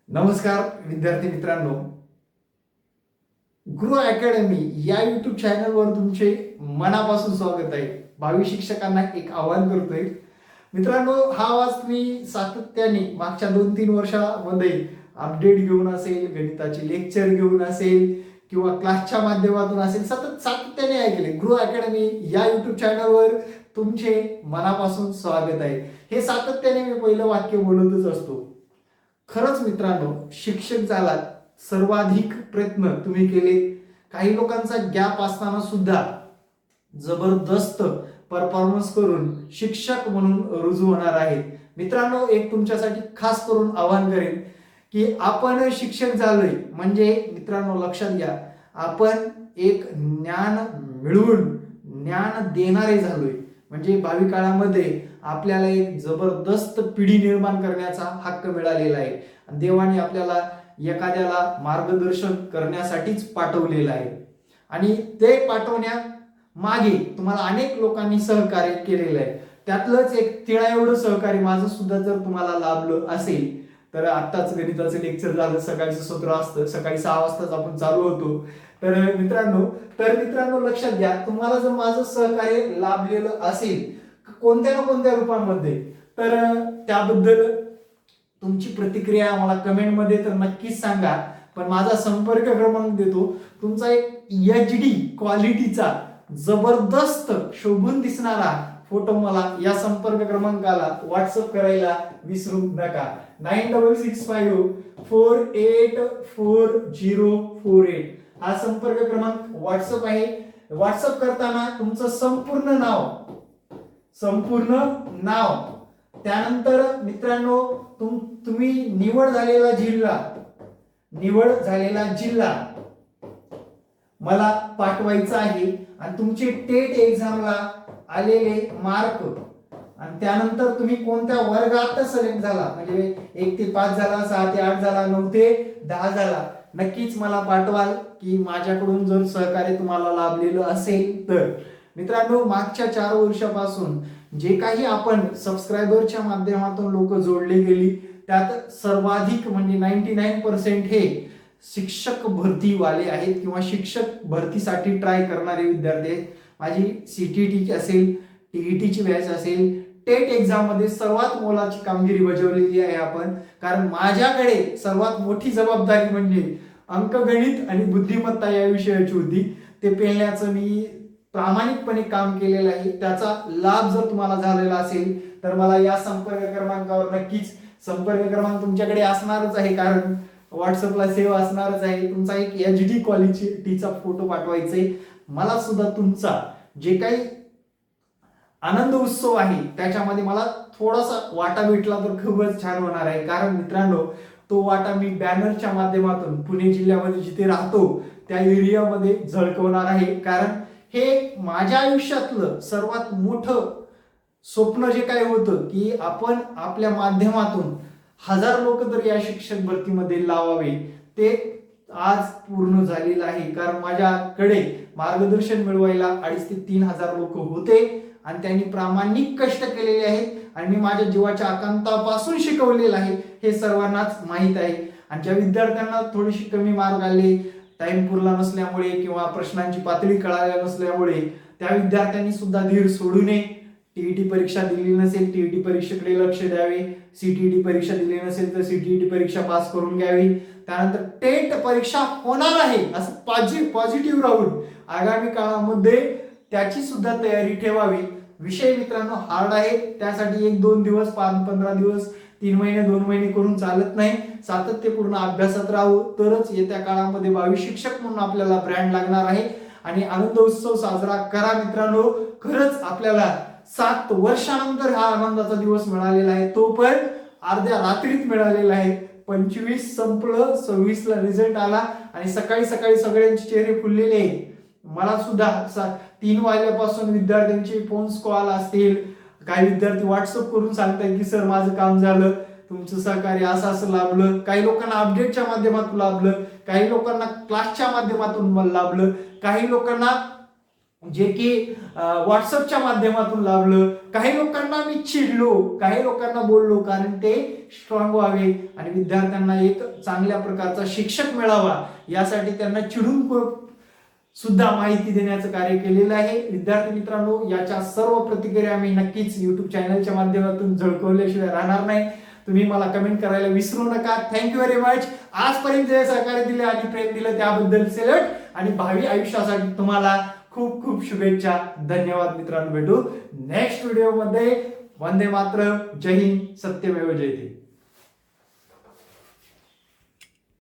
नमस्कार विद्यार्थी मित्रांनो, गुरु अकॅडमी या यूट्यूब चॅनलवर तुमचे मनापासून स्वागत आहे. भावी शिक्षकांना एक आवाहन करतोय. मित्रांनो, हा आवाज तुम्ही सातत्याने मागच्या 2-3 वर्षामध्ये अपडेट घेऊन असेल, गणिताचे लेक्चर घेऊन असेल किंवा क्लासच्या माध्यमातून असेल, सातत्याने ऐकले. गुरु अकॅडमी या यूट्यूब चॅनलवर तुमचे मनापासून स्वागत आहे. हे सातत्याने मी पहिलं वाक्य बोलतच असतो. खरंच मित्रांनो, शिक्षक झालात, सर्वाधिक प्रयत्न तुम्ही केले. काही लोकांचा गॅप असताना सुद्धा जबरदस्त परफॉर्मन्स करून शिक्षक म्हणून रुजू होणार आहेत. मित्रांनो, एक तुमच्यासाठी खास करून आवाहन करेन की आपण शिक्षक झालोय म्हणजे मित्रांनो लक्षात घ्या, आपण एक ज्ञान मिळवून ज्ञान देणारे झालोय. म्हणजे भावी काळामध्ये आपल्याला एक जबरदस्त पिढी निर्माण करण्याचा हक्क मिळालेला आहे. देवाने आपल्याला एखाद्याला मार्गदर्शन करण्यासाठीच पाठवलेलं आहे आणि ते पाठवण्या मागे तुम्हाला अनेक लोकांनी सहकार्य केलेलं आहे. त्यातलंच एक तिळा एवढं सहकार्य माझं सुद्धा जर तुम्हाला लाभलं असेल तर आत्ताच गणिताचं लेक्चर झालं, सकाळचं सत्र असतं, सकाळी 6 वाजताच आपण चालू होतो. तर मित्रांनो लक्षात घ्या, तुम्हाला जर माझं सहकार्य लाभलेलं असेल कोणत्या ना कोणत्या रूपामध्ये, तर त्याबद्दल तुमची प्रतिक्रिया मला कमेंटमध्ये तर नक्कीच सांगा. पण माझा संपर्क क्रमांक देतो. तुमचा एक HD क्वालिटीचा जबरदस्त शोभून दिसणारा फोटो मला या संपर्क क्रमांकाला व्हॉट्सअप करायला विसरू नका. 9665484048 हा संपर्क क्रमांक व्हॉट्सअप आहे. व्हॉट्सअप करताना तुमचं संपूर्ण नाव त्यानंतर मित्रांनो तुम्ही निवड झालेला जिल्हा मला पाठवायचा आहे आणि तुमचे टेट एक्झामला आलेले मार्क आणि त्यानंतर तुम्ही कोणत्या वर्गात सिलेक्ट झाला, म्हणजे 1 ते 5 झाला, 6 ते 8 झाला, 9 ते 10 झाला, नक्कीच मला पाठवाल की माझ्याकडून जर सहकार्य तुम्हाला लाभलेलं असेल तर. मित्रांनो, मागच्या 4 वर्षापासून जे काही आपण सबस्क्रायबरच्या माध्यमातून लोक जोडले गेली त्यात सर्वाधिक म्हणजे 99% हे शिक्षक भरतीवाले आहेत किंवा शिक्षक भरतीसाठी ट्राय करणारे विद्यार्थी आहेत. माझी CTT असेल, TET ची बॅच असेल, टेट एक्झाम मध्ये सर्वात मोलाची कामगिरी बजावलेली आहे आपण. कारण माझ्याकडे सर्वात मोठी जबाबदारी म्हणजे अंकगणित आणि बुद्धिमत्ता या विषयाची होती. ते पेलण्याचं मी प्रामाणिकपणे काम केलेलं आहे. त्याचा लाभ जर तुम्हाला झालेला असेल तर मला या संपर्क क्रमांकावर नक्कीच, संपर्क क्रमांक तुमच्याकडे असणारच आहे कारण व्हॉट्सअपला सेव्ह असणारच आहे. तुमचा एक HD क्वालिटीचा फोटो पाठवायचा आहे. मला सुद्धा तुमचा जे काही आनंद उत्सव आहे त्याच्यामध्ये मला थोडासा वाटा भेटला तर खूपच छान होणार आहे. कारण मित्रांनो, तो वाटा मी बॅनरच्या माध्यमातून पुणे जिल्ह्यामध्ये जिथे राहतो त्या एरियामध्ये झळकवणार आहे. कारण हे माझ्या आयुष्यातलं सर्वात मोठं स्वप्न जे काय होतं की आपण आपल्या माध्यमातून 1000 लोक तर या शिक्षक भरतीमध्ये लावावे, ते आज पूर्ण झालेलं आहे. कारण माझ्याकडे मार्गदर्शन मिळवायला 2500 ते 3000 लोक होते आणि त्यांनी प्रामाणिक कष्ट केलेले आहेत आणि मी माझ्या जीवाच्या आकांतापासून शिकवलेलं आहे हे सर्वांनाच माहीत आहे. आणि ज्या विद्यार्थ्यांना थोडीशी कमी मार्क आले, टाइम पुरला नसल्यामुळे किंवा प्रश्नांची पातळी कळाल्या नसल्यामुळे, त्या विद्यार्थ्यांनी सुद्धा धीर सोडू नये. TET परीक्षा दिली नसेल TET परीक्षेकडे लक्ष द्यावे, CTET परीक्षा दिली नसेल तर CTET परीक्षा पास करून घ्यावी. त्यानंतर टेट परीक्षा होणार आहे असं पॉझिटिव्ह राहून आगामी काळामध्ये त्याची सुद्धा तयारी ठेवावी. विषय मित्रांनो हार्ड आहे, त्यासाठी 1-2 दिवस, 5-15 दिवस, 3 महिने, 2 महिने करून चालत नाही. सातत्यपूर्ण अभ्यासात राहू तरच येत्या काळामध्ये भावी शिक्षक म्हणून आपल्याला ब्रँड लागणार आहे. आणि आनंद उत्सव साजरा करा मित्रांनो. खरंच आपल्याला 7 वर्षानंतर हा आनंदाचा दिवस मिळालेला आहे, तो पण अर्ध्या रात्रीत मिळालेला आहे. 25 संपलं, 26ला रिझल्ट आला आणि सकाळी सगळ्यांचे चेहरे फुललेले आहेत. मला सुद्धा 3 वाजल्यापासून विद्यार्थ्यांचे फोन कॉल असतील, काही विद्यार्थी व्हॉट्सअप करून सांगतात की सर माझं काम झालं, तुमचं सहकार्य असं लाभलं. काही लोकांना अपडेटच्या माध्यमातून लाभलं, काही लोकांना क्लासच्या माध्यमातून लाभलं, काही लोकांना जे की व्हॉट्सअपच्या माध्यमातून लावलं. काही लोकांना मी चिडलो, काही लोकांना बोललो, कारण ते स्ट्रॉंग व्हावे आणि विद्यार्थ्यांना एक चांगल्या प्रकारचा शिक्षक मिळावा यासाठी त्यांना चिडून सुद्धा माहिती देण्याचं कार्य केलेलं आहे. विद्यार्थी मित्रांनो, याच्या सर्व प्रतिक्रिया मी नक्कीच युट्यूब चॅनलच्या माध्यमातून झळकवल्याशिवाय राहणार नाही. तुम्ही मला कमेंट करायला विसरू नका. Thank you very much. आजपर्यंत जे सहकार्य दिले आणि प्रेम दिलं त्याबद्दल सेल्यूट आणि भावी आयुष्यासाठी तुम्हाला खूप खूप शुभेच्छा. धन्यवाद मित्रांनो. भेटू नेक्स्ट व्हिडिओ मध्ये. वंदे मातरम. जय हिंद. सत्यमेव जयते.